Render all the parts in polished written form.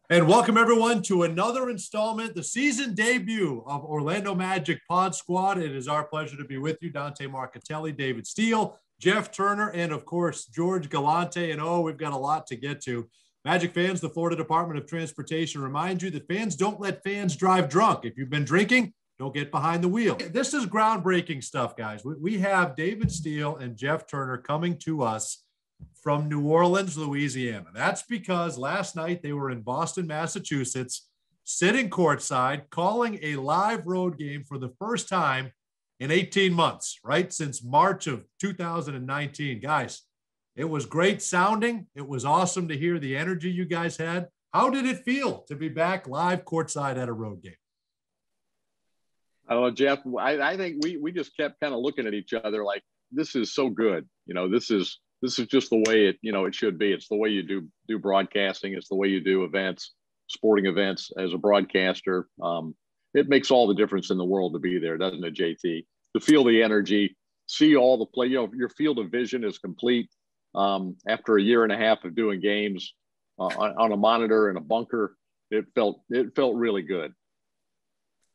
And welcome everyone to another installment, the season debut of Orlando Magic Pod Squad. It is our pleasure to be with you, Dante Marcatelli, David Steele, Jeff Turner, and of course, George Galante. And we've got a lot to get to. Magic fans, the Florida Department of Transportation reminds you that fans don't let fans drive drunk. If you've been drinking, don't get behind the wheel. This is groundbreaking stuff, guys. We have David Steele and Jeff Turner coming to us from New Orleans, Louisiana. That's because last night they were in Boston, Massachusetts, sitting courtside, calling a live road game for the first time in 18 months, right? Since March of 2019. Guys, it was great sounding. It was awesome to hear the energy you guys had. How did it feel to be back live courtside at a road game? Oh, Jeff, I think we just kept kind of looking at each other like, this is so good. This is just the way it should be. It's the way you do broadcasting. It's the way you do events, sporting events as a broadcaster. It makes all the difference in the world to be there, doesn't it, JT? To feel the energy, see all the play. Your field of vision is complete after a year and a half of doing games on a monitor in a bunker. It felt really good.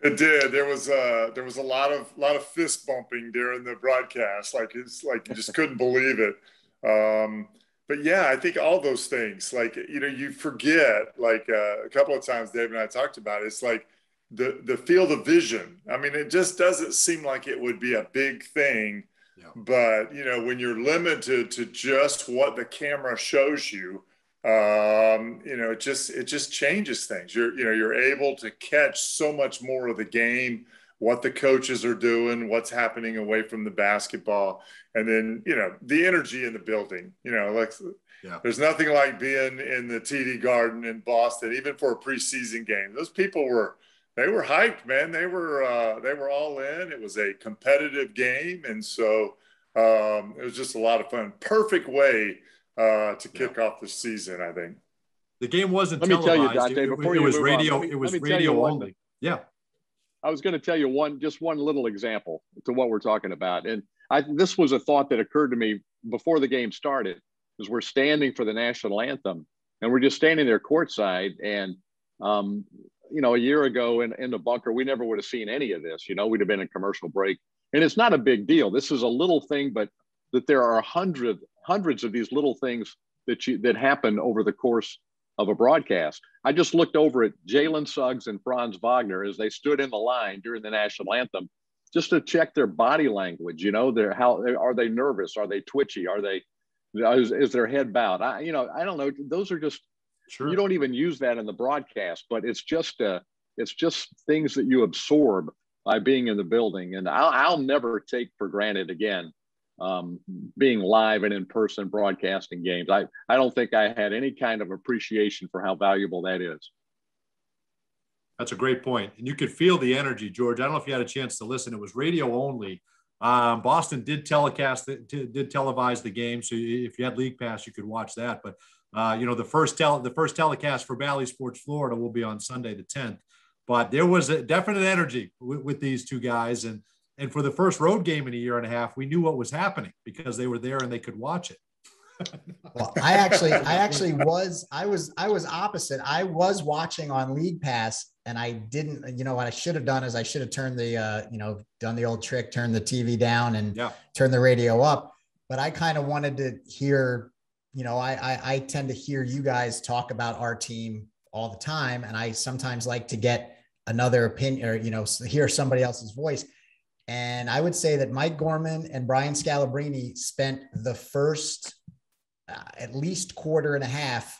It did. There was a lot of fist bumping during the broadcast. It's like you just couldn't believe it. But yeah, I think all those things, you forget, a couple of times Dave and I talked about it, it's like the field of vision. I mean, it just doesn't seem like it would be a big thing, but when you're limited to just what the camera shows you, it just changes things. You're able to catch so much more of the game, what the coaches are doing, what's happening away from the basketball. And then, the energy in the building, there's nothing like being in the TD Garden in Boston, even for a preseason game. Those people were hyped, man. They were all in. It was a competitive game. And so it was just a lot of fun. Perfect way to kick off the season, I think. The game wasn't televised. Let me tell you, Dante, before it was radio. It was radio only. Yeah. I was going to tell you one little example to what we're talking about. And this was a thought that occurred to me before the game started, because we're standing for the national anthem and we're just standing there courtside. And, a year ago in the bunker, we never would have seen any of this. We'd have been in commercial break. And it's not a big deal. This is a little thing, but that there are hundreds of these little things that happen over the course of a broadcast. I just looked over at Jalen Suggs and Franz Wagner as they stood in the line during the national anthem, just to check their body language. How are they nervous? Are they twitchy? Is their head bowed? I don't know. Those are just, sure. You don't even use that in the broadcast, but it's just things that you absorb by being in the building. And I'll never take for granted again being live and in person broadcasting games. I don't think I had any kind of appreciation for how valuable that is. That's a great point. And you could feel the energy, George. I don't know if you had a chance to listen. It was radio only. Boston did televise the game. So if you had League Pass, you could watch that. But, the first telecast for Bally Sports Florida will be on Sunday the 10th. But there was a definite energy with these two guys. And for the first road game in a year and a half, we knew what was happening because they were there and they could watch it. Well, I was opposite. I was watching on League Pass and I didn't, what I should have done is I should have turned done the old trick, turn the TV down and turn the radio up. But I kind of wanted to hear, I tend to hear you guys talk about our team all the time. And I sometimes like to get another opinion or, hear somebody else's voice. And I would say that Mike Gorman and Brian Scalabrine spent the first at least quarter and a half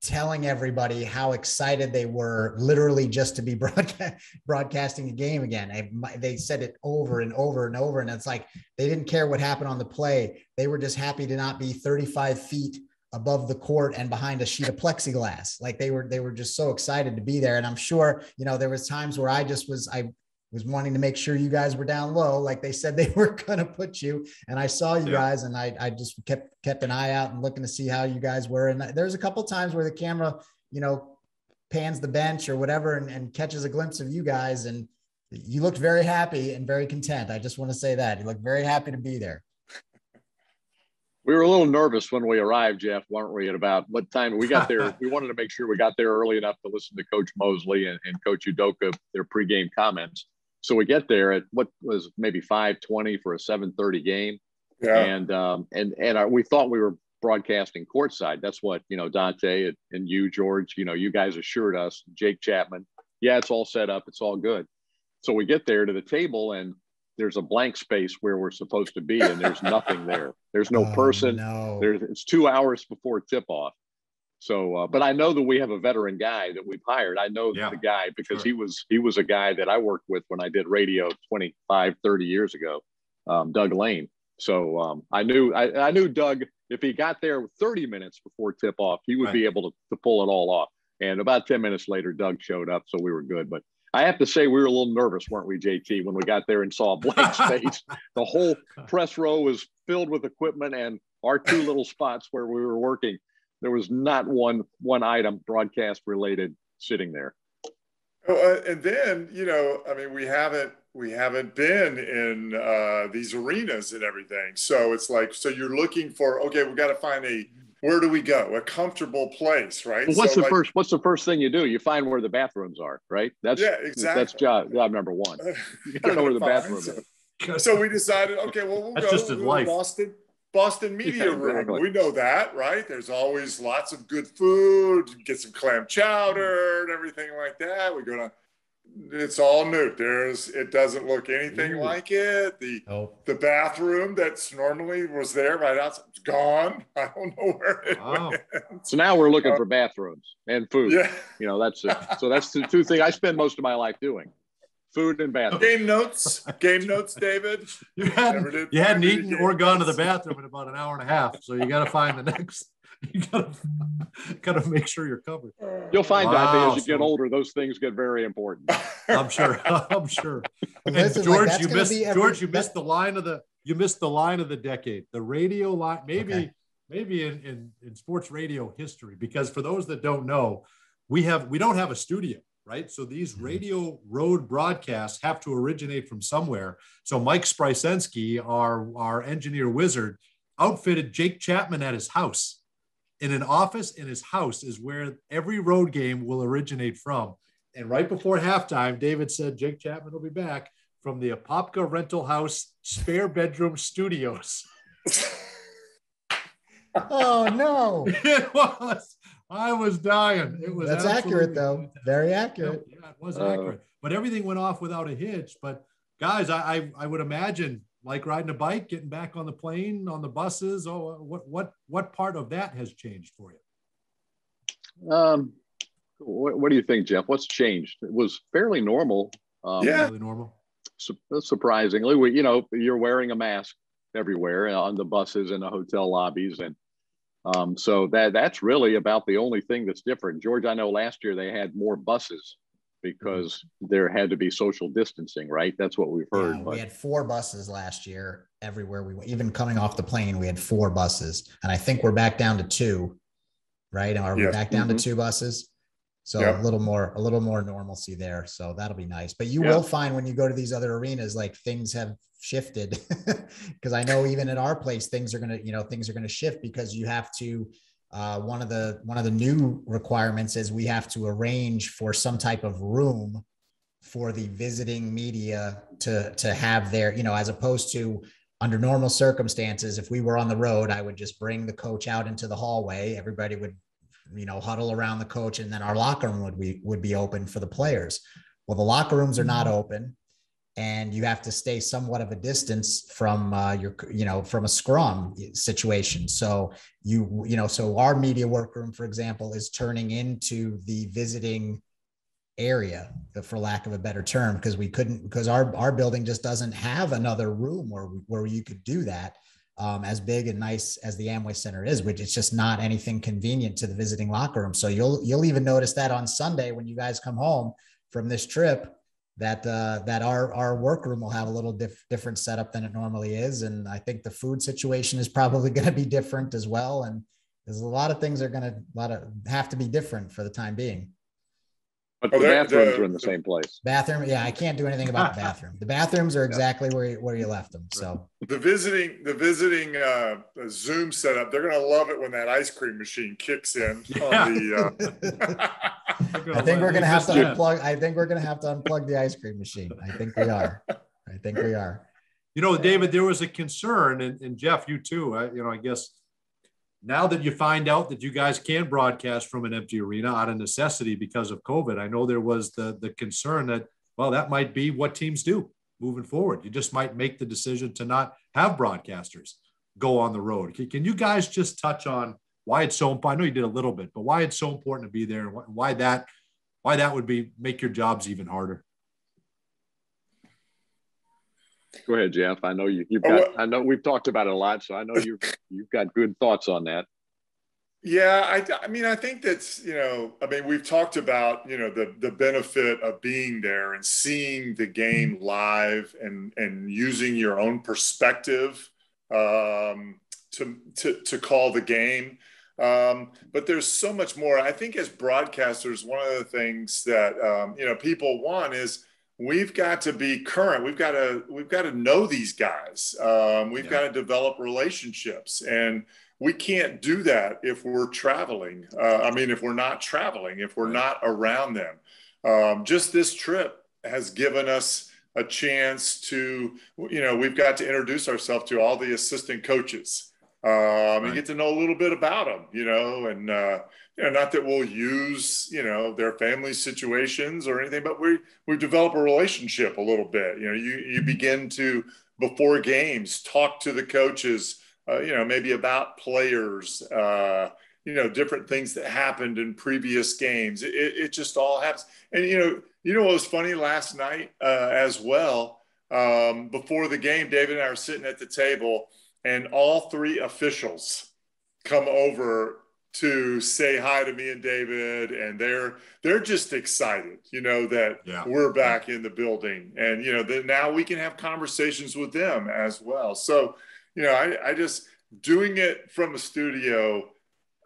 telling everybody how excited they were literally just to be broadcasting a game again. They said it over and over and over. And it's like, they didn't care what happened on the play. They were just happy to not be 35 feet above the court and behind a sheet of plexiglass. Like they were just so excited to be there. And I'm sure, there was times where I was wanting to make sure you guys were down low. Like they said they were going to put you, and I saw you guys and I just kept an eye out and looking to see how you guys were. And there's a couple of times where the camera, pans the bench or whatever and catches a glimpse of you guys. And you looked very happy and very content. I just want to say that you look very happy to be there. We were a little nervous when we arrived, Jeff, weren't we? At about what time we got there? We wanted to make sure we got there early enough to listen to Coach Mosley and Coach Udoka, their pregame comments. So we get there at what was maybe 5:20 for a 7:30 game. Yeah. And we thought we were broadcasting courtside. That's what, Dante and you, George, you guys assured us, Jake Chapman. Yeah, it's all set up. It's all good. So we get there to the table and there's a blank space where we're supposed to be, and there's nothing there. There's no person. No. It's 2 hours before tip off. So, but I know that we have a veteran guy that we've hired. I know the guy because he was a guy that I worked with when I did radio 25, 30 years ago, Doug Lane. So I knew Doug, if he got there 30 minutes before tip off, he would be able to pull it all off. And about 10 minutes later, Doug showed up. So we were good. But I have to say, we were a little nervous, weren't we, JT, when we got there and saw a blank space. The whole press row was filled with equipment, and our two little spots where we were working, there was not one item broadcast related sitting there. And then, we haven't been in these arenas and everything. So it's like, so you're looking for, okay, we got to find where do we go? A comfortable place, right? Well, what's the first thing you do? You find where the bathrooms are, right? Exactly. That's job number one. You gotta know where the bathroom is. So we decided, okay, well, we'll go to Boston Media Room. We know that, right? There's always lots of good food, get some clam chowder and everything like that. We go down. It's all new. It doesn't look anything like it. The bathroom that's normally was there right outside, it's gone. I don't know where it went. So now we're looking for bathrooms and food. Yeah. That's it. So that's the two things I spend most of my life doing. Food and bathroom. Game notes, David. You hadn't eaten or gone to the bathroom in about an hour and a half. So you got to find the next. You gotta make sure you're covered. You'll find Dante, as you get older, those things get very important. I'm sure. And George, you missed the line of the decade. The radio line, maybe in sports radio history, because for those that don't know, we don't have a studio, right? So these radio road broadcasts have to originate from somewhere. So Mike Sprysensky, our engineer wizard, outfitted Jake Chapman at his house. In an office in his house is where every road game will originate from. And right before halftime, David said Jake Chapman will be back from the Apopka Rental House spare bedroom studios. Oh, no. It was. I was dying. It was. That's accurate, though. Very accurate. Yeah, it was accurate. But everything went off without a hitch. But, guys, I would imagine, like riding a bike, getting back on the plane, on the buses. Oh, what part of that has changed for you? What do you think, Jeff? What's changed? It was fairly normal. Fairly normal. Surprisingly, you're wearing a mask everywhere on the buses and the hotel lobbies, and so that's really about the only thing that's different. George, I know last year they had more buses because there had to be social distancing, right? That's what we've heard. We had 4 buses last year everywhere we went. Even coming off the plane, we had 4 buses. And I think we're back down to 2, right? Are we back down to 2 buses? So a little more normalcy there. So that'll be nice. But you will find when you go to these other arenas, like things have shifted because I know even at our place, things are going to shift because you have to, one of the new requirements is we have to arrange for some type of room for the visiting media to have their, as opposed to under normal circumstances, if we were on the road, I would just bring the coach out into the hallway. Everybody would, huddle around the coach, and then our locker room would be open for the players. Well, the locker rooms are not open, and you have to stay somewhat of a distance from from a scrum situation. So so our media workroom, for example, is turning into the visiting area, for lack of a better term, because our building just doesn't have another room where you could do that. As big and nice as the Amway Center is, which it's just not anything convenient to the visiting locker room. So you'll even notice that on Sunday when you guys come home from this trip, that our workroom will have a little different setup than it normally is. And I think the food situation is probably going to be different as well. And there's a lot of things are going to have to be different for the time being. But the bathrooms are in the same place. Bathroom, yeah, I can't do anything about the bathroom. The bathrooms are exactly where you left them. So the visiting Zoom setup, they're gonna love it when that ice cream machine kicks in. On the, I think we're gonna have to unplug. I think we're gonna have to unplug the ice cream machine. I think we are. You know, David, there was a concern, and Jeff, you too. I guess now that you find out that you guys can broadcast from an empty arena out of necessity because of COVID, I know there was the concern that, well, that might be what teams do moving forward. You just might make the decision to not have broadcasters go on the road. Can you guys just touch on why it's so important? I know you did a little bit, but why it's so important to be there, and why that would make your jobs even harder? Go ahead, Jeff. I know you've got. I know we've talked about it a lot, so I know you've got good thoughts on that. Yeah, I mean, I think that's, we've talked about, the benefit of being there and seeing the game live and using your own perspective to call the game. But there's so much more. I think as broadcasters, one of the things that, people want is we've got to be current. We've got to know these guys. We've got to develop relationships, and we can't do that if we're traveling. If we're not traveling, if we're not around them. Just this trip has given us a chance to, we've got to introduce ourselves to all the assistant coaches and get to know a little bit about them, and not that we'll use, their family situations or anything, but we've developed a relationship a little bit. You begin to, before games, talk to the coaches, maybe about players, different things that happened in previous games. It just all happens. And, what was funny last night as well, before the game, David and I were sitting at the table, and all three officials come over to say hi to me and David, and they're just excited, that we're back in the building, and that now we can have conversations with them as well. So, I just, doing it from a studio,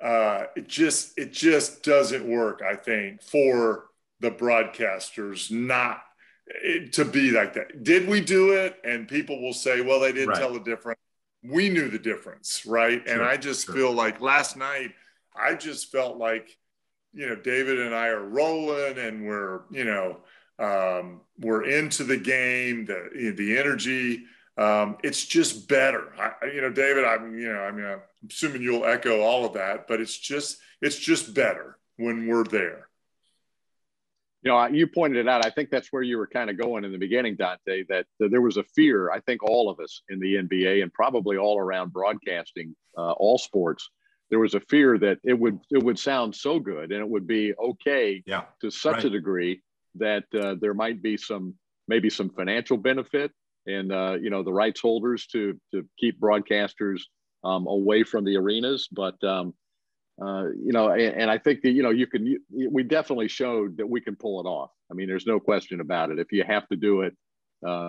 it just doesn't work, I think, for the broadcasters not to be like that. Did we do it? And people will say, well, they didn't tell the difference. We knew the difference, right? Sure, and I just feel like last night, I just felt like, David and I are rolling, and we're into the game, the energy. It's just better. David, I'm assuming you'll echo all of that, but it's just better when we're there. You pointed it out. I think that's where you were kind of going in the beginning, Dante, that there was a fear, I think all of us in the NBA and probably all around broadcasting, all sports, there was a fear that it would sound so good and it would be okay to such a degree that there might be maybe some financial benefit and, the rights holders to keep broadcasters away from the arenas. But, and I think that, we definitely showed that we can pull it off. I mean, there's no question about it. If you have to do it,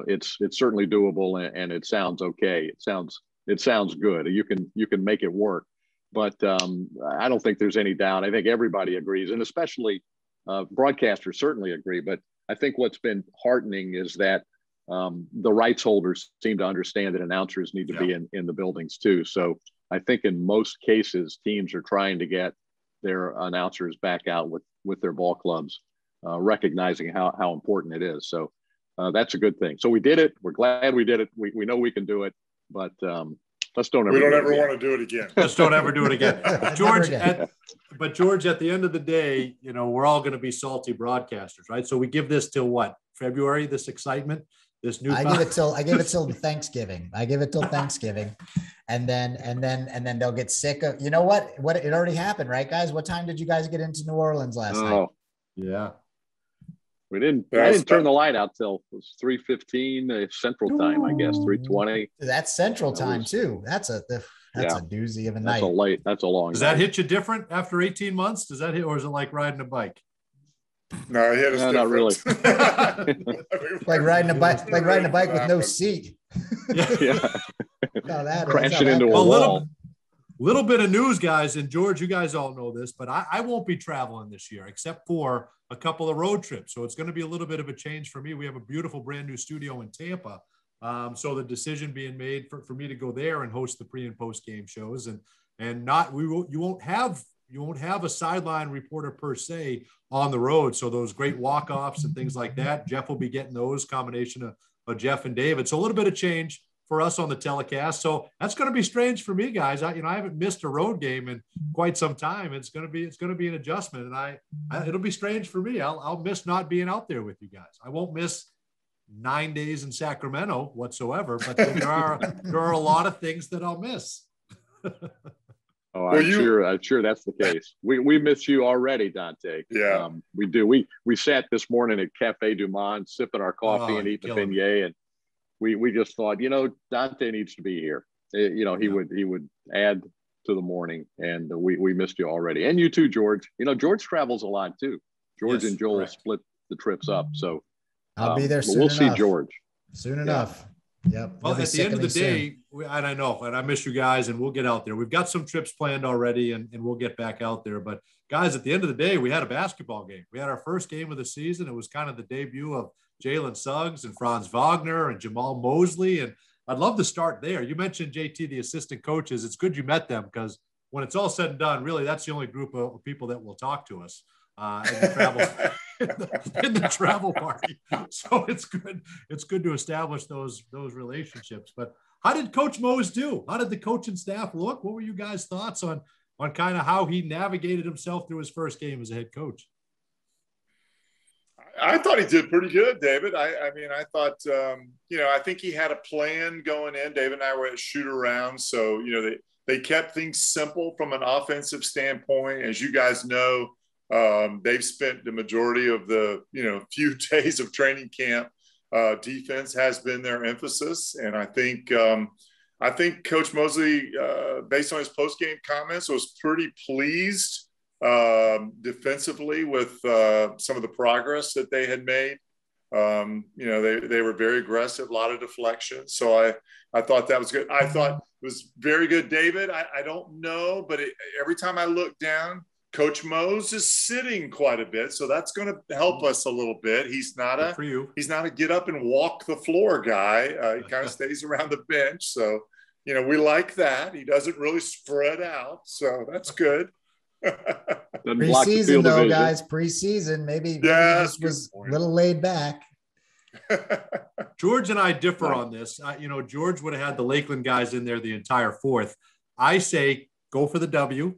it's certainly doable, and it sounds okay. It sounds good. You can make it work. But I don't think there's any doubt. I think everybody agrees, and especially broadcasters certainly agree. But I think what's been heartening is that the rights holders seem to understand that announcers need to be in the buildings too. So I think in most cases, teams are trying to get their announcers back out with their ball clubs, recognizing how important it is. So that's a good thing. So we did it. We're glad we did it. We know we can do it, but let's don't ever. We don't ever want to do it again. Let's don't ever do it again. George, George, at the end of the day, we're all going to be salty broadcasters, right? So we give this till what? February, this excitement? This new I give it till Thanksgiving. I give it till Thanksgiving. And then they'll get sick of, it already happened, right, guys? What time did you guys get into New Orleans last night? Yeah. I didn't turn the light out till it was 3:15 Central Time, I guess, 3:20. That's Central Time too. That's a doozy of a night. That's a long night. Does that hit you different after 18 months? Does that hit, or is it like riding a bike? No, it hit us not really. like riding a bike with no seat. Crashing into a wall. Little bit of news, guys, and George, you guys all know this, but I won't be traveling this year except for a couple of road trips. So it's going to be a little bit of a change for me. We have a beautiful brand new studio in Tampa. So the decision being made for me to go there and host the pre and post game shows, and not you won't have a sideline reporter per se on the road. So those great walk-offs and things like that, Jeff will be getting those, combination of Jeff and David. So a little bit of change for us on the telecast. So that's going to be strange for me, guys. I haven't missed a road game in quite some time. It's going to be an adjustment, and it'll be strange for me. I'll miss not being out there with you guys. I won't miss 9 days in Sacramento whatsoever, but there are a lot of things that I'll miss. Oh, I'm sure that's the case. We miss you already, Dante. Yeah, we do. We sat this morning at Cafe Du Monde sipping our coffee and eating a beignet, and we just thought, Dante needs to be here. He would add to the morning, and we missed you already. And you too, George. George travels a lot too. George and Joel split the trips up, so I'll be there soon. We'll see George soon enough. Yep. Well, at the end of the day, and I know, and I miss you guys, and we'll get out there. We've got some trips planned already, and we'll get back out there. But guys, at the end of the day, we had a basketball game. We had our first game of the season. It was kind of the debut of Jalen Suggs and Franz Wagner and Jamal Mosley. And I'd love to start there. You mentioned JT, the assistant coaches. It's good you met them, because when it's all said and done, really, that's the only group of people that will talk to us in the travel party. So it's good to establish those relationships. But how did Coach Mose do? How did the coaching staff look? What were you guys' thoughts on kind of how he navigated himself through his first game as a head coach? I thought he did pretty good, David. I mean, I thought, I think he had a plan going in. David and I were at shoot around. So, they kept things simple from an offensive standpoint. As you guys know, they've spent the majority of the, few days of training camp. Defense has been their emphasis. And I think Coach Mosley, based on his post-game comments, was pretty pleased defensively with some of the progress that they had made. They were very aggressive, a lot of deflections. So I thought that was good. I thought it was very good, David. I don't know, but every time I look down, Coach Mose is sitting quite a bit, so that's going to help us a little bit. He's not a get up and walk the floor guy. He kind of stays around the bench, so we like that. He doesn't really spread out, so that's good. Preseason though, guys. Preseason, maybe this was a little laid back. George and I differ on this. George would have had the Lakeland guys in there the entire fourth. I say go for the W.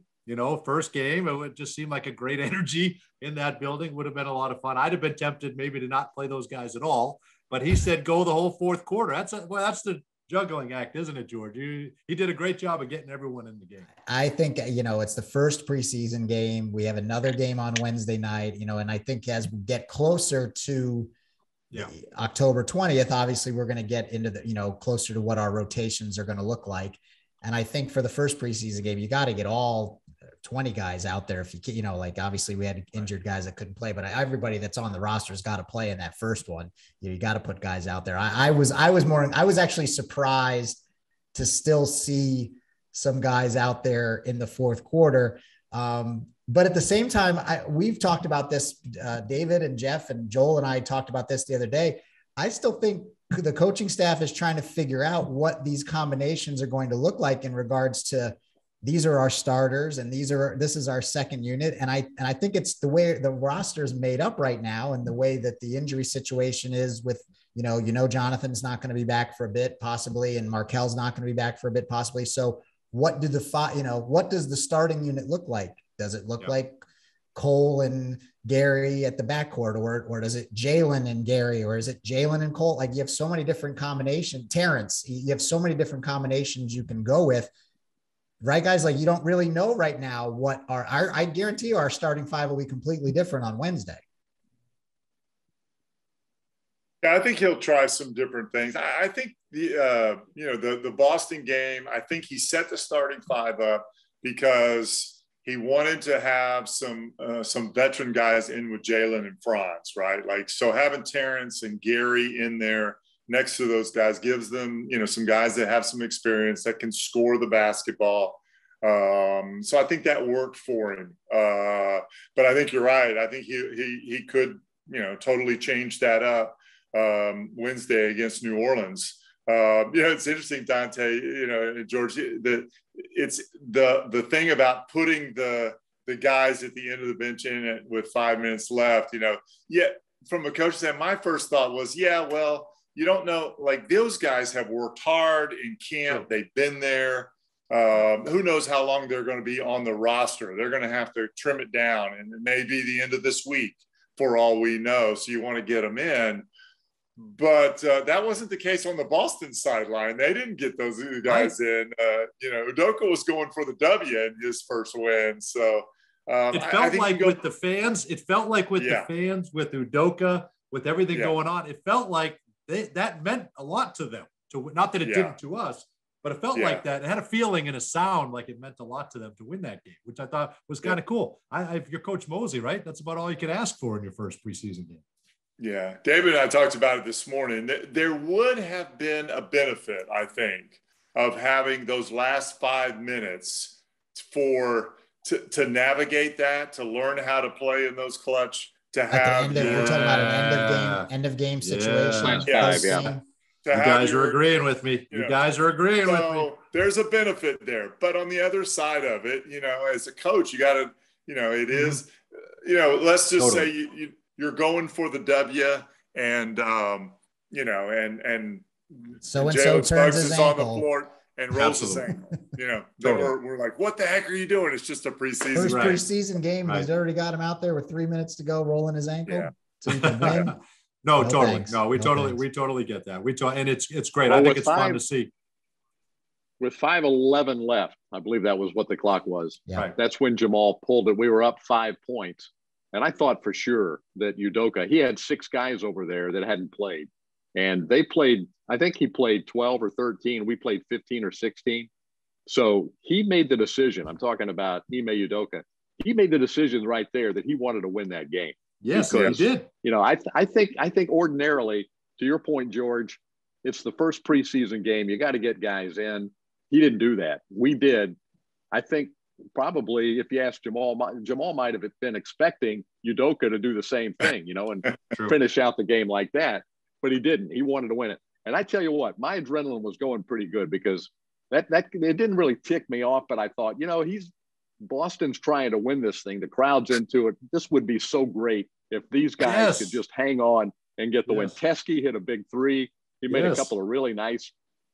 First game, it would just seem like a great energy in that building. Would have been a lot of fun. I'd have been tempted maybe to not play those guys at all, but he said go the whole fourth quarter. That's the juggling act, isn't it, George? He did a great job of getting everyone in the game. I think, it's the first preseason game. We have another game on Wednesday night, and I think as we get closer to October 20th, obviously we're going to get into the, closer to what our rotations are going to look like. And I think for the first preseason game, you got to get all 20 guys out there. If you obviously we had injured guys that couldn't play, but everybody that's on the roster has got to play in that first one. You got to put guys out there. I was actually surprised to still see some guys out there in the fourth quarter. But at the same time, we've talked about this, David and Jeff and Joel and I talked about this the other day. I still think the coaching staff is trying to figure out what these combinations are going to look like in regards to these are our starters and this is our second unit. And I think it's the way the roster is made up right now and the way that the injury situation is with, Jonathan's not going to be back for a bit possibly, and Markel's not going to be back for a bit possibly. So what does the starting unit look like? Does it look like Cole and Gary at the backcourt, or does it Jalen and Gary, or is it Jalen and Cole? Like you have so many different combinations. Terrence, you have so many different combinations you can go with. Right, guys? Like you don't really know right now what I guarantee you our starting five will be completely different on Wednesday. Yeah, I think he'll try some different things. I think the Boston game, I think he set the starting five up because he wanted to have some veteran guys in with Jalen and Franz, right? Like, so having Terrence and Gary in there next to those guys gives them, some guys that have some experience that can score the basketball. So I think that worked for him. But I think you're right. I think he could, totally change that up Wednesday against New Orleans. It's interesting, Dante, George, that it's the thing about putting the guys at the end of the bench in with 5 minutes left, from a coach standpoint, my first thought was, well, you don't know, like those guys have worked hard in camp. Sure. They've been there. Who knows how long they're going to be on the roster. They're going to have to trim it down, and it may be the end of this week for all we know. So you want to get them in. But that wasn't the case on the Boston sideline. They didn't get those guys in. Udoka was going for the W in his first win. So it felt like with the fans, the fans, with Udoka, with everything going on, it felt like that meant a lot to them. Not that it didn't to us, but it felt like that. It had a feeling and a sound like it meant a lot to them to win that game, which I thought was kind of cool. If you're Coach Mosley, right? That's about all you could ask for in your first preseason game. Yeah. David and I talked about it this morning. There would have been a benefit, I think, of having those last 5 minutes to navigate that, to learn how to play in those clutch, to have. We're talking about an end of game situation. You guys are agreeing with me. You guys are agreeing with me. There's a benefit there. But on the other side of it, as a coach, you got to, it is, let's just say you're going for the W, and and so-and-so turns his ankle on the floor and rolls his ankle. We're like, what the heck are you doing? It's just a preseason. First preseason game, he's already got him out there with 3 minutes to go, rolling his ankle, so you can win. No, totally. Thanks. No, we totally get that. And it's great. I think it's fun to see. With 5:11 left, I believe that was what the clock was. Yeah. Right. That's when Jamal pulled it. We were up 5 points. And I thought for sure that Udoka, he had 6 guys over there that hadn't played. And they played, I think he played 12 or 13. We played 15 or 16. So he made the decision. I'm talking about Ime Udoka. He made the decision right there that he wanted to win that game. Yes, because, he did. I think ordinarily, to your point, George, it's the first preseason game. You got to get guys in. He didn't do that. We did. I think probably if you ask Jamal might have been expecting Udoka to do the same thing, and finish out the game like that. But he didn't. He wanted to win it. And I tell you what, my adrenaline was going pretty good because that it didn't really tick me off. But I thought, Boston's trying to win this thing. The crowd's into it. This would be so great if these guys could just hang on and get the win. Teskey hit a big 3. He made a couple of really nice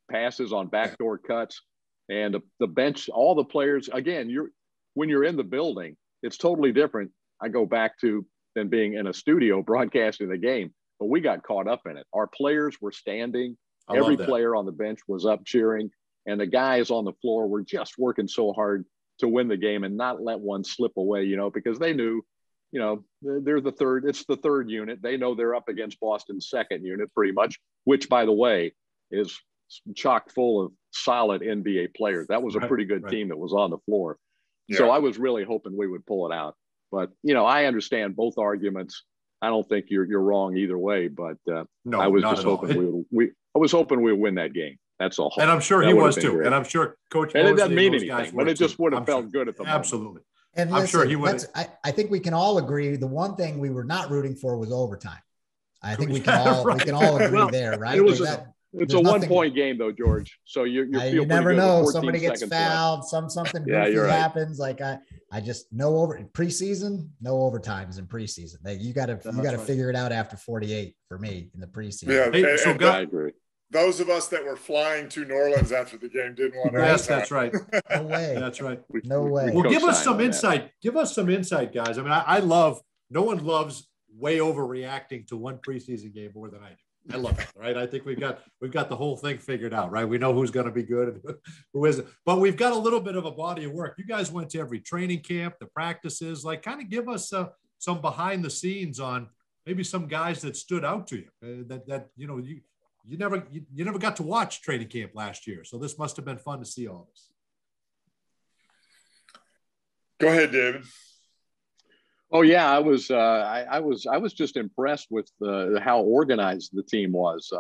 passes on backdoor cuts. And the bench, all the players, again, when you're in the building, it's totally different. I go back to than being in a studio broadcasting the game, but we got caught up in it. Our players were standing. Every player on the bench was up cheering. And the guys on the floor were just working so hard to win the game and not let one slip away, because they knew, they're the third. It's the third unit. They know they're up against Boston's second unit pretty much, which, by the way, is chock full of solid NBA players. That was a pretty good team that was on the floor. Yeah. So I was really hoping we would pull it out. But, I understand both arguments. I don't think you're wrong either way. But I was just hoping I was hoping we would win that game. That's all. And I'm sure he was too. Great. And I'm sure Coach Mosley, and it doesn't mean anything, but it just would have felt good at the moment. Absolutely. And listen, I'm sure he would. I think we can all agree. The one thing we were not rooting for was overtime. I think we can all agree there, right? It's a 1 point game though, George. So you never know. Somebody gets fouled. Something goofy happens. Like I just no preseason, no overtimes in preseason. You got to figure it out after 48 for me in the preseason. Yeah, I agree. Those of us that were flying to New Orleans after the game didn't want to. Yes, that's right. No way. That's right. No way. Well, give us some insight. Give us some insight, guys. I mean, no one loves way overreacting to one preseason game more than I do. I love it, right? I think we've got the whole thing figured out, right? We know who's going to be good and who isn't. But we've got a little bit of a body of work. You guys went to every training camp, the practices, like kind of give us some behind the scenes on maybe some guys that stood out to you that you never got to watch training camp last year. So this must have been fun to see all this. Go ahead, David. Oh yeah, I was just impressed with how organized the team was.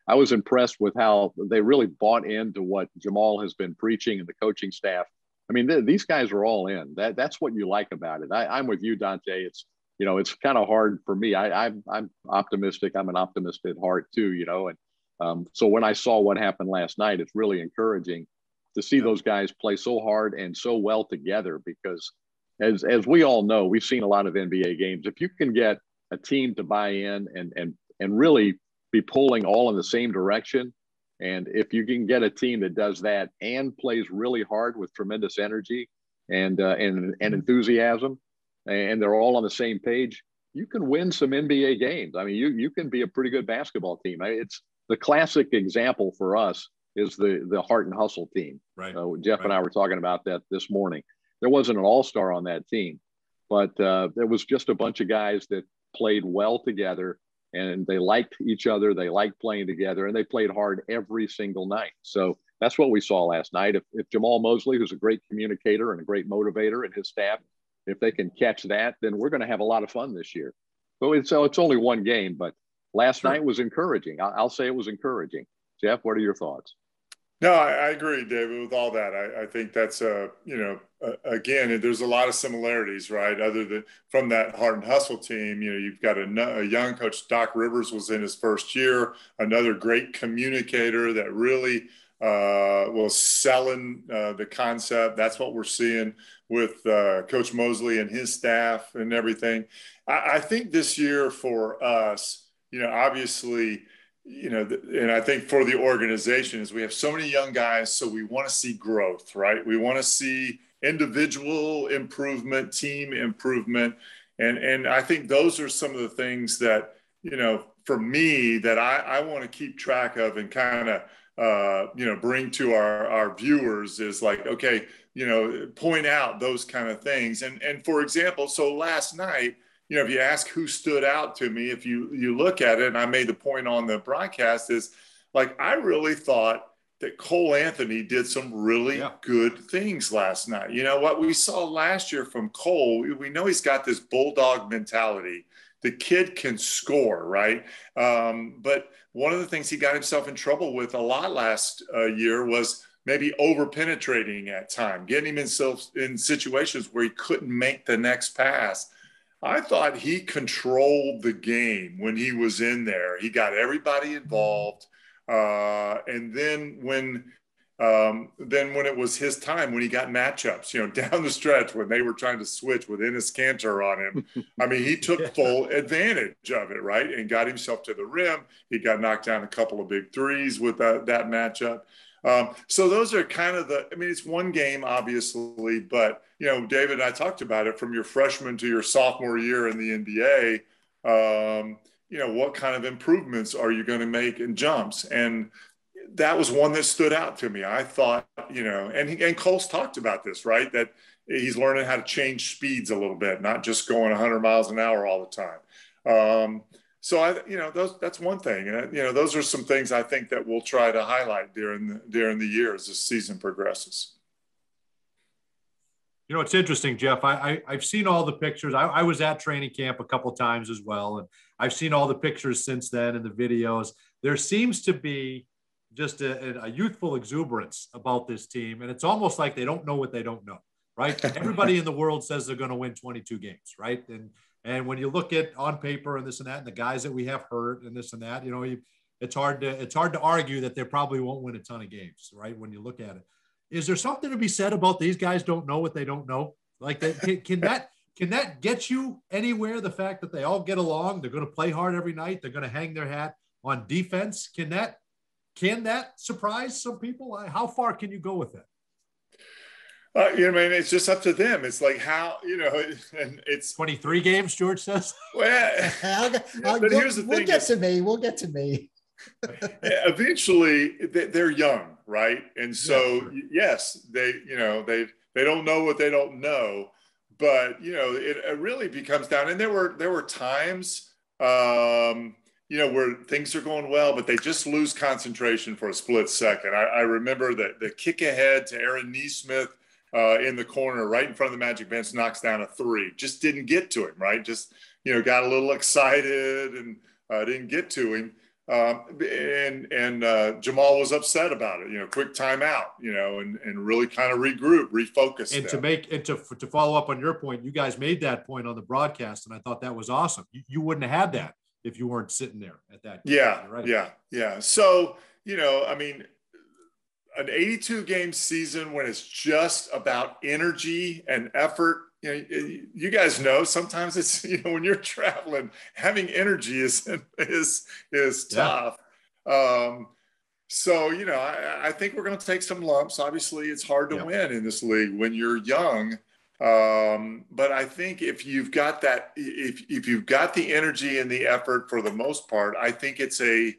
I was impressed with how they really bought into what Jamal has been preaching and the coaching staff I mean, these guys are all in. That's what you like about it. I'm with you, Dante. It's, you know, it's kind of hard for me. I'm optimistic. I'm an optimist at heart too, you know. And so when I saw what happened last night, it's really encouraging to see those guys play so hard and so well together, because as we all know, we've seen a lot of NBA games. If you can get a team to buy in and really be pulling all in the same direction, and if you can get a team that does that and plays really hard with tremendous energy and enthusiasm, and they're all on the same page, you can win some NBA games. I mean, you can be a pretty good basketball team. It's the classic example for us is the Heart and Hustle team. Right. Jeff and I were talking about that this morning. There wasn't an all-star on that team, but there was just a bunch of guys that played well together, and they liked each other. They liked playing together, and they played hard every single night. So that's what we saw last night. If Jamal Mosley, who's a great communicator and a great motivator, and his staff, if they can catch that, then we're going to have a lot of fun this year. So it's only one game, but last night was encouraging. I'll say it was encouraging. Jeff, what are your thoughts? No, I agree, David, with all that. I think that's, again, there's a lot of similarities, right? Other than from that Heart and Hustle team, you know, you've got a young coach. Doc Rivers was in his first year, another great communicator that really was selling the concept. That's what we're seeing with Coach Mosley and his staff and everything. I think this year for us, you know, obviously, you know, and I think for the organization is we have so many young guys, so we want to see growth, right? We want to see individual improvement, team improvement. And I think those are some of the things that, you know, for me that I want to keep track of and kind of, you know, bring to our viewers is like, okay, you know, point out those kind of things. And for example, so last night, you know, if you ask who stood out to me, if you look at it, and I made the point on the broadcast, is like, I really thought that Cole Anthony did some really good things last night. You know, what we saw last year from Cole, we know he's got this bulldog mentality. The kid can score, right? But one of the things he got himself in trouble with a lot last year was maybe over penetrating at time, getting himself in situations where he couldn't make the next pass. I thought he controlled the game when he was in there. He got everybody involved. And then when it was his time, when he got matchups, you know, down the stretch when they were trying to switch with Enes Kanter on him, I mean, he took full advantage of it, right? And got himself to the rim. He got knocked down a couple of big threes with that matchup. So those are kind of I mean, it's one game, obviously, but, you know, David and I talked about it from your freshman to your sophomore year in the NBA. You know, what kind of improvements are you going to make in jumps? And that was one that stood out to me. I thought, you know, and Cole's talked about this, right? That he's learning how to change speeds a little bit, not just going 100 miles an hour all the time. So you know, that's one thing. And, you know, those are some things I think that we'll try to highlight during the year as the season progresses. You know, it's interesting, Jeff. I've seen all the pictures. I was at training camp a couple of times as well, and I've seen all the pictures since then and the videos. There seems to be just a youthful exuberance about this team, and it's almost like they don't know what they don't know, right? Everybody in the world says they're going to win 22 games, right? And when you look at on paper and this and that, and the guys that we have hurt and this and that, you know, it's hard to argue that they probably won't win a ton of games, right? When you look at it, is there something to be said about these guys don't know what they don't know? Like that, can that get you anywhere? The fact that they all get along, they're going to play hard every night, they're going to hang their hat on defense. Can that surprise some people? How far can you go with it? You know, I mean, it's just up to them. It's like how, you know, and it's 23 games, George says. Well, but here's the thing. We'll get to me. Eventually, they're young, right? And so, yes, they don't know what they don't know. But, you know, it really becomes down. And there were times, you know, where things are going well, but they just lose concentration for a split second. I remember the kick ahead to Aaron Nesmith in the corner right in front of the Magic bench, knocks down a three. Just didn't get to him, right? Just, you know, got a little excited and didn't get to him. And Jamal was upset about it, quick timeout, and really kind of regroup, refocus. And to follow up on your point, you guys made that point on the broadcast, and I thought that was awesome. You wouldn't have had that if you weren't sitting there at that game. Yeah. Right. Yeah. So, I mean, an 82 game season when it's just about energy and effort, you guys know sometimes it's, when you're traveling, having energy is tough. So, I think we're going to take some lumps. Obviously it's hard to win in this league when you're young. But I think if you've got that, if you've got the energy and the effort for the most part, I think it's a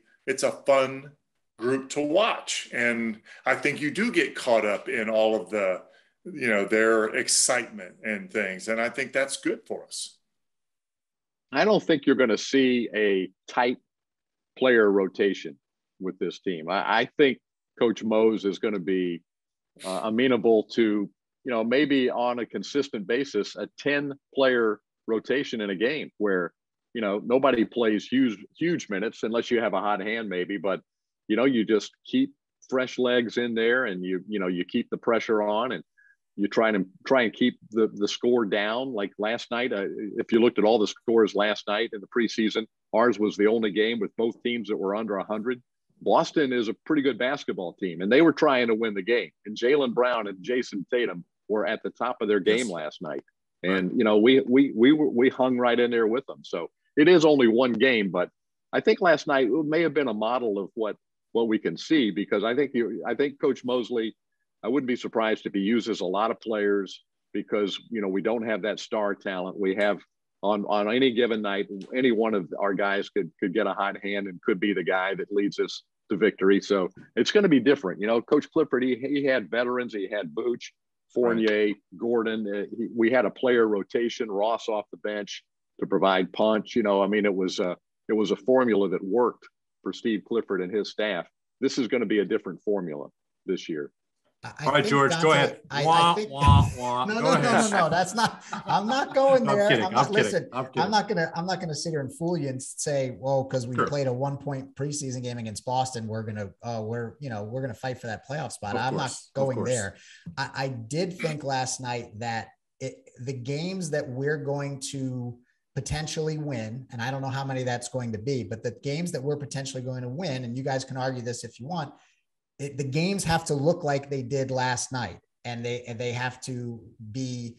fun group to watch. And I think you do get caught up in all of the, their excitement and things. And I think that's good for us. I don't think you're going to see a tight player rotation with this team. I think Coach Mose is going to be amenable to, maybe on a consistent basis, a 10-player rotation in a game where, nobody plays huge minutes unless you have a hot hand maybe, but, you just keep fresh legs in there and you keep the pressure on and you try and keep the score down. Like last night, if you looked at all the scores last night in the preseason, ours was the only game with both teams that were under 100. Boston is a pretty good basketball team, and they were trying to win the game. And Jaylen Brown and Jason Tatum were at the top of their game last night. And, we hung right in there with them. So it is only one game, but I think last night may have been a model of what we can see, because I think Coach Mosley, I wouldn't be surprised if he uses a lot of players because, we don't have that star talent. We have on any given night, any one of our guys could get a hot hand and could be the guy that leads us to victory. So it's going to be different. Coach Clifford, he had veterans. He had Booch, Fournier, Gordon. We had a player rotation, Ross off the bench to provide punch. It was a formula that worked for Steve Clifford and his staff. This is going to be a different formula this year. All right, George, Dante, go ahead. I think, no. That's not. I'm not going there. I'm not gonna sit here and fool you and say, well, because we played a 1-point preseason game against Boston, we're gonna fight for that playoff spot. I'm not going there. I did think last night that the games that we're going to potentially win, and I don't know how many that's going to be, but the games that we're potentially going to win, and you guys can argue this if you want. The games have to look like they did last night, and they have to be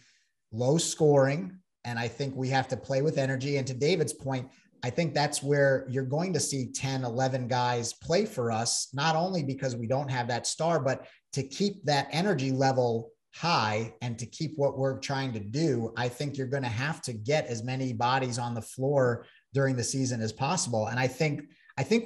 low scoring. And I think we have to play with energy. And to David's point, I think that's where you're going to see 10, 11 guys play for us, not only because we don't have that star, but to keep that energy level high and to keep what we're trying to do. I think you're going to have to get as many bodies on the floor during the season as possible. And I think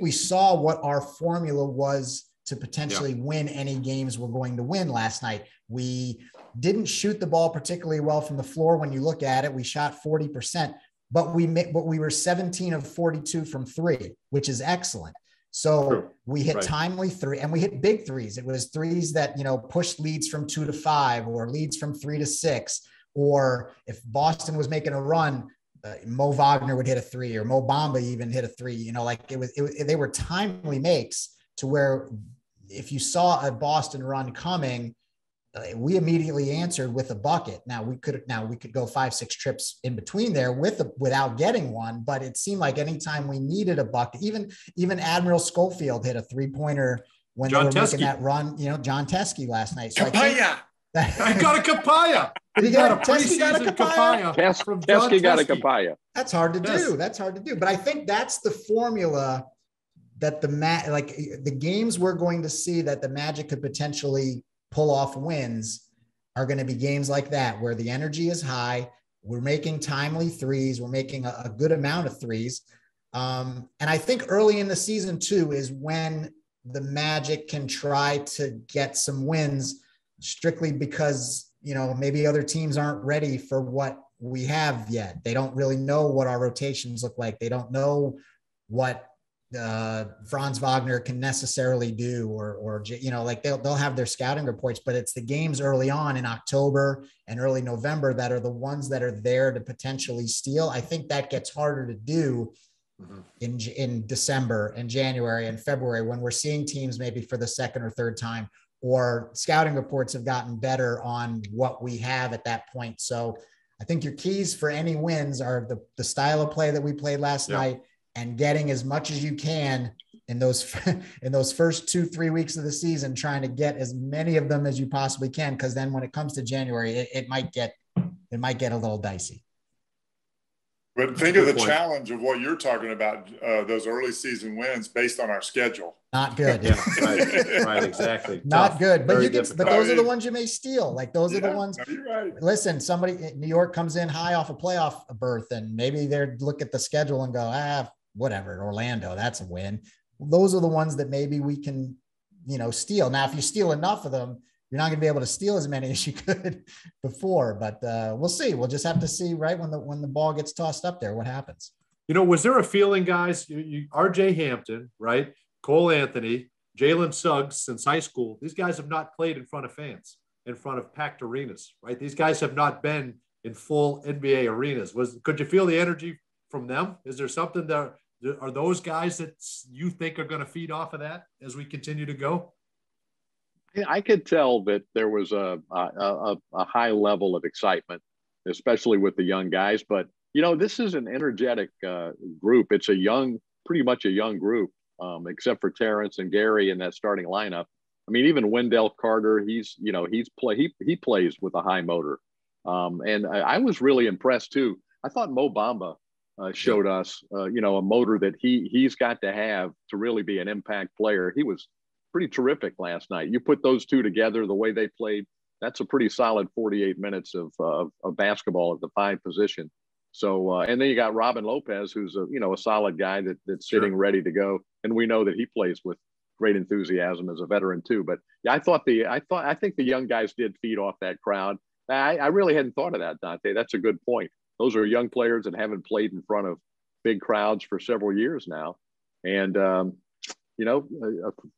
we saw what our formula was to potentially win any games we're going to win last night. We didn't shoot the ball particularly well from the floor. When you look at it, we shot 40%, but we were 17 of 42 from 3, which is excellent. So we hit timely 3 and we hit big threes. It was threes that, pushed leads from 2 to 5 or leads from 3 to 6. Or if Boston was making a run, Mo Wagner would hit a 3 or Mo Bamba even hit a 3, they were timely makes to where if you saw a Boston run coming, we immediately answered with a bucket. Now we could go 5-6 trips in between there without getting one, but it seemed like anytime we needed a bucket, even Admiral Schofield hit a 3-pointer when they were making that run, John Teskey last night. So Capaya. I got a Capaya. Teskey got a Capaya. Teskey got a Capaya. That's hard to do. But I think that's the formula that the games we're going to see that the Magic could potentially pull off wins are going to be games like that, where the energy is high. We're making timely threes. We're making a good amount of threes. And I think early in the season too is when the Magic can try to get some wins strictly because, maybe other teams aren't ready for what we have yet. They don't really know what our rotations look like. They don't know what Franz Wagner can necessarily do, or they'll have their scouting reports, but it's the games early on in October and early November that are the ones that are there to potentially steal. I think that gets harder to do in December and January and February, when we're seeing teams maybe for the second or third time, or scouting reports have gotten better on what we have at that point. So I think your keys for any wins are the style of play that we played last night, and getting as much as you can in those first 2-3 weeks of the season, trying to get as many of them as you possibly can. Because then when it comes to January, it might get a little dicey. But think of the challenge of what you're talking about, those early season wins based on our schedule. Not good. Right, exactly. Not Tough. good. But Difficult. but those are the ones you may steal. Like those are the ones. No, you're right. Listen, somebody New York comes in high off a playoff berth, and maybe they look at the schedule and go, whatever, Orlando, that's a win. Those are the ones that maybe we can, steal. Now, if you steal enough of them, you're not going to be able to steal as many as you could before, but we'll see. We'll just have to see right when the ball gets tossed up there, what happens. Was there a feeling, guys, RJ Hampton, right? Cole Anthony, Jalen Suggs, since high school, these guys have not played in front of fans, in front of packed arenas, right? These guys have not been in full NBA arenas. Could you feel the energy from them? Is there something that are those guys that you think are going to feed off of that as we continue to go? I could tell that there was a high level of excitement, especially with the young guys. But, this is an energetic group. It's pretty much a young group, except for Terrence and Gary in that starting lineup. I mean, even Wendell Carter, he plays with a high motor. And I was really impressed too. I thought Mo Bamba showed us, a motor that he's got to have to really be an impact player. He was pretty terrific last night. You put those two together, the way they played, that's a pretty solid 48 minutes of basketball at the 5 position. So, and then you got Robin Lopez, who's a solid guy that's sitting ready to go. And we know that he plays with great enthusiasm as a veteran too. But yeah, I think the young guys did feed off that crowd. I really hadn't thought of that, Dante. That's a good point. Those are young players that haven't played in front of big crowds for several years now. And, a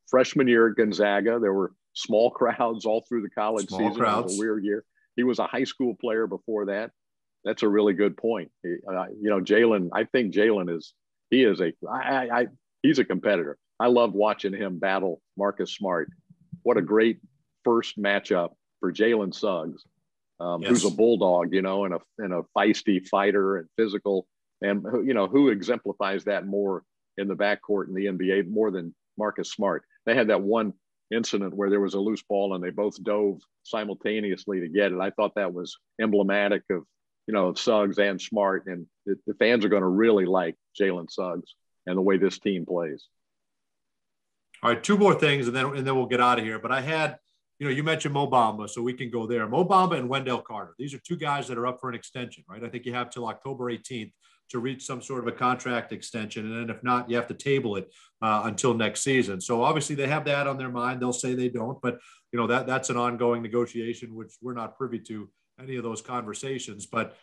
freshman year at Gonzaga, there were small crowds all through the college season. It was a weird year. He was a high school player before that. That's a really good point. Jalen, I think Jalen he's a competitor. I love watching him battle Marcus Smart. What a great first matchup for Jalen Suggs, who's a bulldog, and a feisty fighter and physical, and who exemplifies that more in the backcourt in the NBA more than Marcus Smart. They had that one incident where there was a loose ball and they both dove simultaneously to get it. I thought that was emblematic of Suggs and Smart, and the fans are going to really like Jalen Suggs and the way this team plays. All right, 2 more things, and then we'll get out of here. But I had, you mentioned Mo Bamba, so we can go there. Mo Bamba and Wendell Carter. These are 2 guys that are up for an extension, right? I think you have till October 18th to reach some sort of a contract extension. And then if not, you have to table it until next season. So obviously they have that on their mind. They'll say they don't, but that's an ongoing negotiation, which we're not privy to any of those conversations. But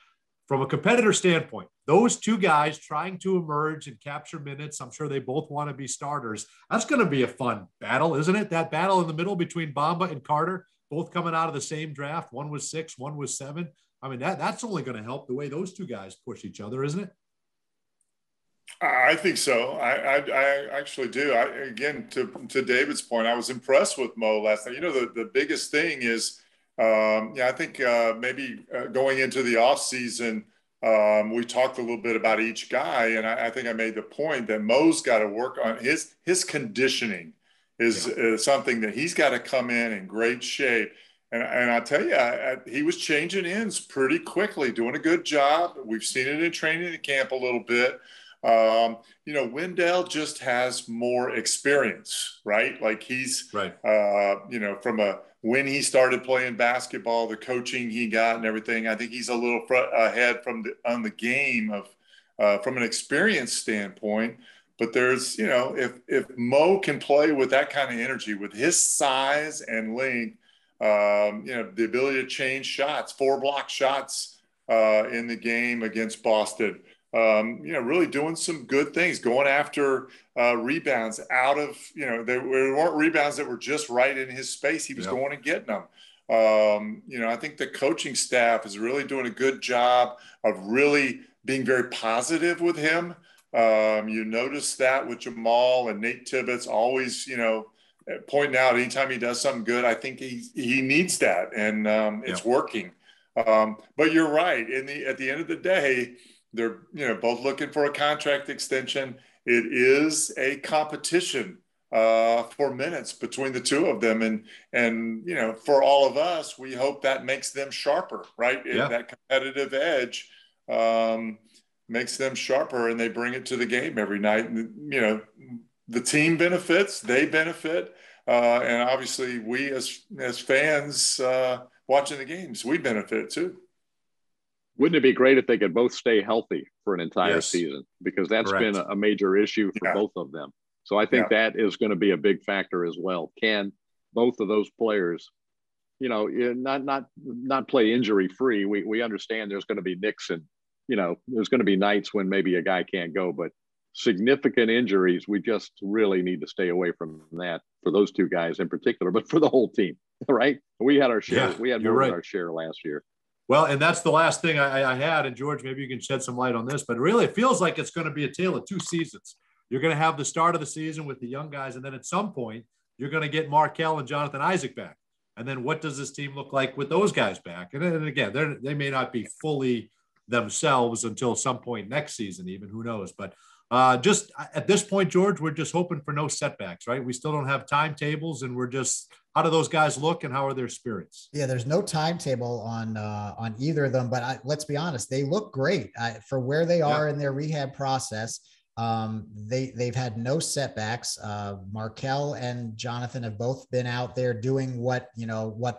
from a competitor standpoint, those 2 guys trying to emerge and capture minutes, I'm sure they both want to be starters. That's going to be a fun battle, isn't it? That battle in the middle between Bamba and Carter, both coming out of the same draft. One was 6, one was 7. I mean, that's only going to help the way those 2 guys push each other, isn't it? I think so. I actually do. Again, to David's point, I was impressed with Mo last night. The biggest thing is, I think maybe going into the offseason, we talked a little bit about each guy, and I think I made the point that Mo's got to work on his conditioning is something that he's got to come in great shape. And I tell you, he was changing ends pretty quickly, doing a good job. We've seen it in training camp a little bit. Wendell just has more experience, right? Like he's, from when he started playing basketball, the coaching he got and everything, I think he's a little ahead on the game from an experience standpoint. But there's, if Mo can play with that kind of energy, with his size and length, the ability to change shots, 4 block shots in the game against Boston, really doing some good things, going after rebounds out of, there weren't rebounds that were just right in his space. He was going and getting them. I think the coaching staff is really doing a good job of really being very positive with him. You notice that with Jamal and Nate Tibbetts always, pointing out anytime he does something good. I think he needs that, and it's working. But you're right. At the end of the day, they're both looking for a contract extension. It is a competition for minutes between the two of them, and for all of us, we hope that makes them sharper, right? Yeah. That competitive edge makes them sharper, and they bring it to the game every night. And, the team benefits, they benefit, and obviously we as fans watching the games, we benefit too. Wouldn't it be great if they could both stay healthy for an entire season? Because that's been a major issue for both of them. So I think that is going to be a big factor as well. Can both of those players, not play injury free? We understand there's going to be nicks and, there's going to be nights when maybe a guy can't go, but significant injuries, we just really need to stay away from that for those two guys in particular, but for the whole team, right? We had our share. We had more than our share last year. Well, and that's the last thing I had. And George, maybe you can shed some light on this, but really it feels like it's going to be a tale of two seasons. You're going to have the start of the season with the young guys, and then at some point you're going to get Markelle and Jonathan Isaac back. And then what does this team look like with those guys back? And again, they may not be fully themselves until some point next season, even, who knows? But just at this point, George, we're just hoping for no setbacks, right? We still don't have timetables, and we're just, how do those guys look and how are their spirits? Yeah, there's no timetable on either of them, but let's be honest, they look great for where they are in their rehab process. They've had no setbacks. Markelle and Jonathan have both been out there doing what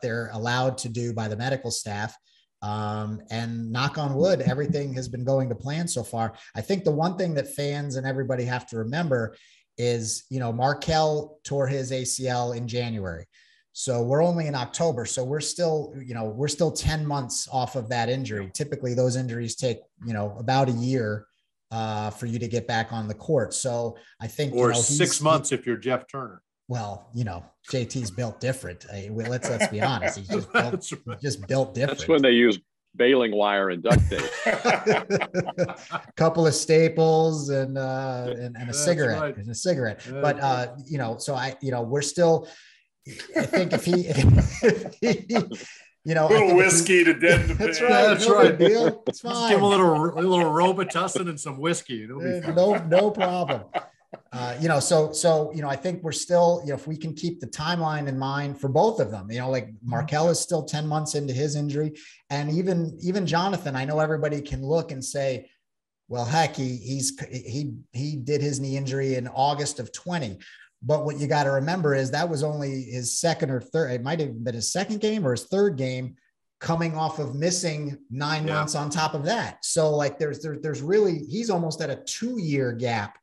they're allowed to do by the medical staff. And knock on wood, everything has been going to plan so far. I think the one thing that fans and everybody have to remember is, Markelle tore his ACL in January. So we're only in October. So we're still 10 months off of that injury. Typically those injuries take, about a year for you to get back on the court. So I think, or 6 months if you're Jeff Turner. Well, JT's built different. Let's be honest. He's just built different. That's when they use baling wire and duct tape. Couple of staples and a cigarette. Right. And a cigarette. Yeah. But so we're still. I think if he a little whiskey to deaden the pain. That's right. That's right. Deal. It's fine. Just give him a little Robitussin and some whiskey. It'll be fine. No problem. I think we're still, if we can keep the timeline in mind for both of them, like Markelle is still 10 months into his injury. And even Jonathan, I know everybody can look and say, well, heck, he did his knee injury in August of 20. But what you got to remember is that was only his second or third. It might have been his second game or his third game coming off of missing 9 months on top of that. So like there's really, he's almost at a 2-year gap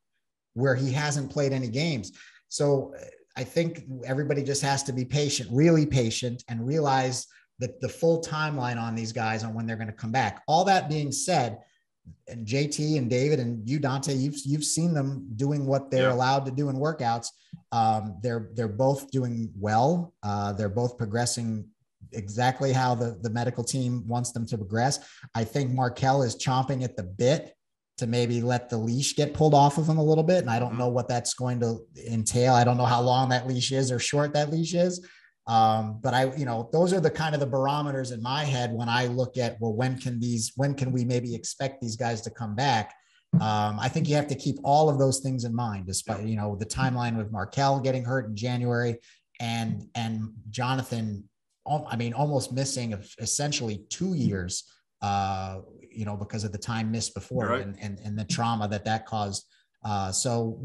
where he hasn't played any games. So I think everybody just has to be patient, really patient, and realize that the full timeline on these guys on when they're going to come back. All that being said, and JT and David and you, Dante, you've seen them doing what they're allowed to do in workouts. They're both doing well. They're both progressing exactly how the medical team wants them to progress. I think Markelle is chomping at the bit to maybe let the leash get pulled off of him a little bit. And I don't know what that's going to entail. I don't know how long that leash is or short that leash is. But those are the kind of the barometers in my head when I look at, well, when can we maybe expect these guys to come back? I think you have to keep all of those things in mind, despite, the timeline with Markelle getting hurt in January and Jonathan, almost missing essentially 2 years, because of the time missed before and the trauma that caused. So,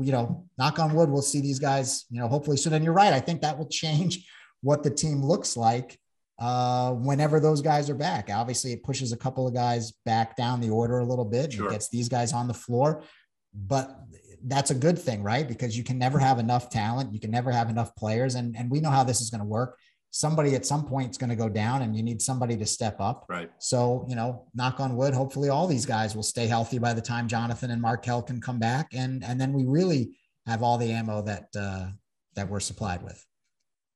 knock on wood, we'll see these guys, hopefully soon. And you're right. I think that will change what the team looks like whenever those guys are back. Obviously, it pushes a couple of guys back down the order a little bit. Sure. And gets these guys on the floor. But that's a good thing, right? Because you can never have enough talent. You can never have enough players. And we know how this is going to work. Somebody at some point is going to go down and you need somebody to step up. Right. So, knock on wood, hopefully all these guys will stay healthy by the time Jonathan and Markelle can come back. And then we really have all the ammo that we're supplied with.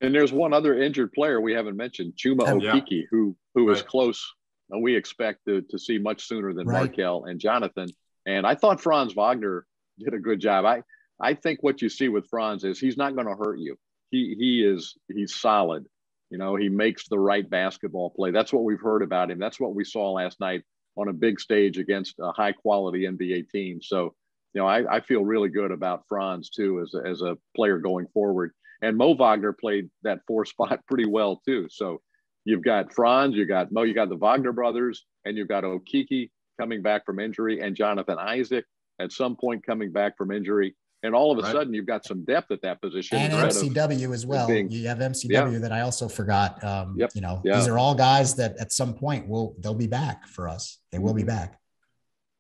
And there's one other injured player we haven't mentioned, Chuma Okeke, who is close. And we expect to see much sooner than Markelle and Jonathan. And I thought Franz Wagner did a good job. I think what you see with Franz is he's not going to hurt you. He's solid. You know, he makes the right basketball play. That's what we've heard about him. That's what we saw last night on a big stage against a high quality NBA team. So, you know, I feel really good about Franz too, as a player going forward. And Mo Wagner played that 4 spot pretty well too. So you've got Franz, you got Mo, you got the Wagner brothers, and you've got Okiki coming back from injury, and Jonathan Isaac at some point coming back from injury. And all of a sudden, you've got some depth at that position. And MCW as well. You have MCW that I also forgot. You know, these are all guys that at some point they'll be back for us. They will be back.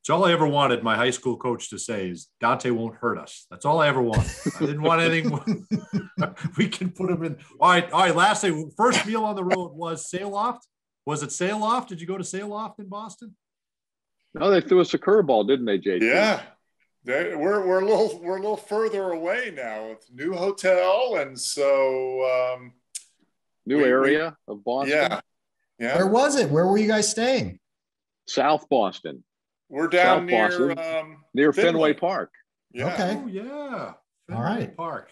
It's all I ever wanted my high school coach to say is Dante won't hurt us. That's all I ever wanted. I didn't want anything more. We can put him in. All right. Lastly, first meal on the road was Sailoft. Was it Sailoft? Did you go to Sailoft in Boston? No, they threw us a curveball, didn't they, JT? Yeah. We're a little further away now with new hotel, and so new area of Boston. Yeah. Where was it? Where were you guys staying? South Boston. We're down near Fenway Park. Yeah. Okay. Oh yeah. Fenway All right. Park.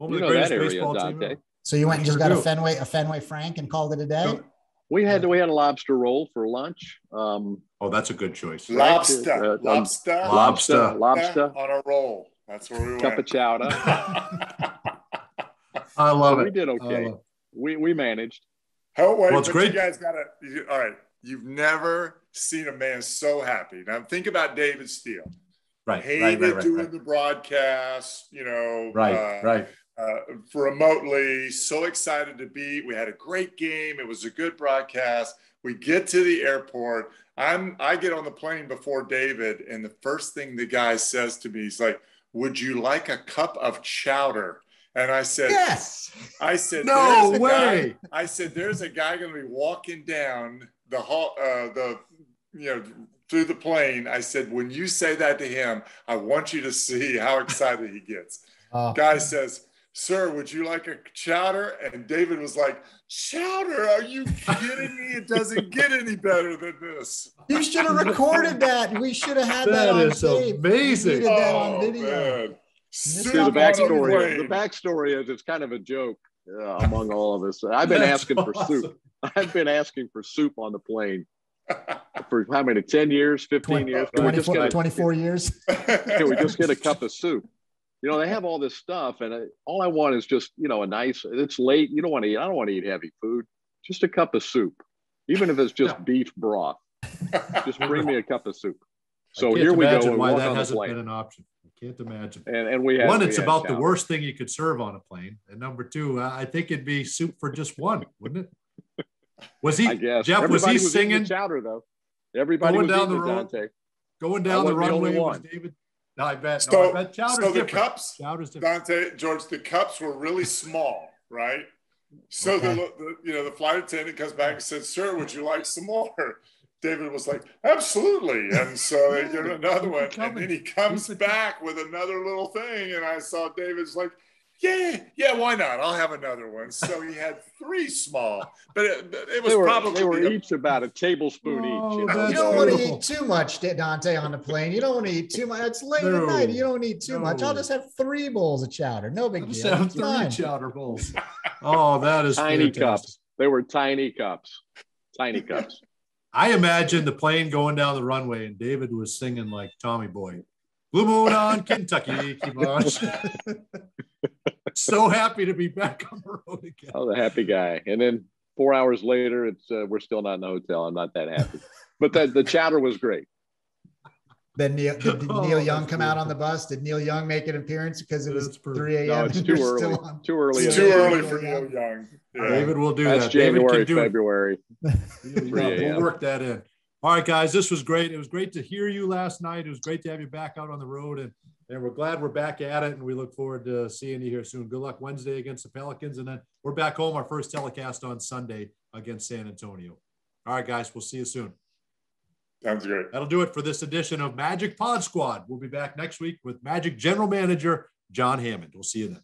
You know that area, Dante. So you went and just got a Fenway Frank and called it a day? We had a lobster roll for lunch. That's a good choice. Lobster on a roll. That's where we went. Cup of chowder. I love it. We did okay. We managed. It's great. You guys all right. You've never seen a man so happy. Now think about David Steele. Right. Hated doing the broadcast, you know. Right. Remotely, so excited to be. We had a great game. It was a good broadcast. We get to the airport. I get on the plane before David, and the first thing the guy says to me, he's like, "Would you like a cup of chowder?" And I said, "Yes." I said, "No way." I said, "There's a guy going to be walking down the hall, through the plane." I said, "When you say that to him, I want you to see how excited he gets." Guy says, "Sir, would you like a chowder?" And David was like, "Chowder? Are you kidding me? It doesn't get any better than this." You should have recorded that. We should have had that on tape. That is amazing. We needed that on video. Man. The backstory is it's kind of a joke among all of us. I've been asking for soup. I've been asking for soup on the plane for how many, 10 years, 15 years? 24 years. Can we just get a cup of soup? You know, they have all this stuff, and all I want is just, you know, it's late. You don't want to eat. I don't want to eat heavy food. Just a cup of soup, even if it's just beef broth. Just bring me a cup of soup. So here we go. Why that hasn't been an option. I can't imagine. And we had it's about the worst thing you could serve on a plane, and number two, I think it'd be soup for just one, wouldn't it? Was he? I guess. Jeff, was he singing chowder though? Everybody was down the road. Dante. Going down the runway was David. No, I bet. So the cups, Dante, George, the cups were really small, right? So the flight attendant comes back and said, "Sir, would you like some more?" David was like, "Absolutely." And so they give him another one. And then he comes back with another little thing. And I saw David's like, yeah, why not? I'll have another one. So he had 3 small, but it was probably they were each about a tablespoon each. You don't want to eat too much, Dante, on the plane. You don't want to eat too much. It's late at night. You don't eat too much. I'll just have 3 bowls of chowder. No big deal. Just have 3 chowder bowls. Oh, that is tiny fantastic. Cups. They were tiny cups. Tiny cups. I imagine the plane going down the runway and David was singing like Tommy Boy. Blue Moon on Kentucky. Keep on. So happy to be back on the road again. Oh, the happy guy. And then 4 hours later, we're still not in the hotel. I'm not that happy. But the chowder was great. Then did Neil Young come out on the bus? Did Neil Young make an appearance because it was 3 a.m.? No, it's too early. Too early. It's too early for Neil Young. Yeah. David will do That's that. January, David can do February. We'll work that in. All right, guys, this was great. It was great to hear you last night. It was great to have you back out on the road, and we're glad we're back at it, and we look forward to seeing you here soon. Good luck Wednesday against the Pelicans, and then we're back home, our first telecast on Sunday against San Antonio. All right, guys, we'll see you soon. Sounds great. That'll do it for this edition of Magic Pod Squad. We'll be back next week with Magic General Manager John Hammond. We'll see you then.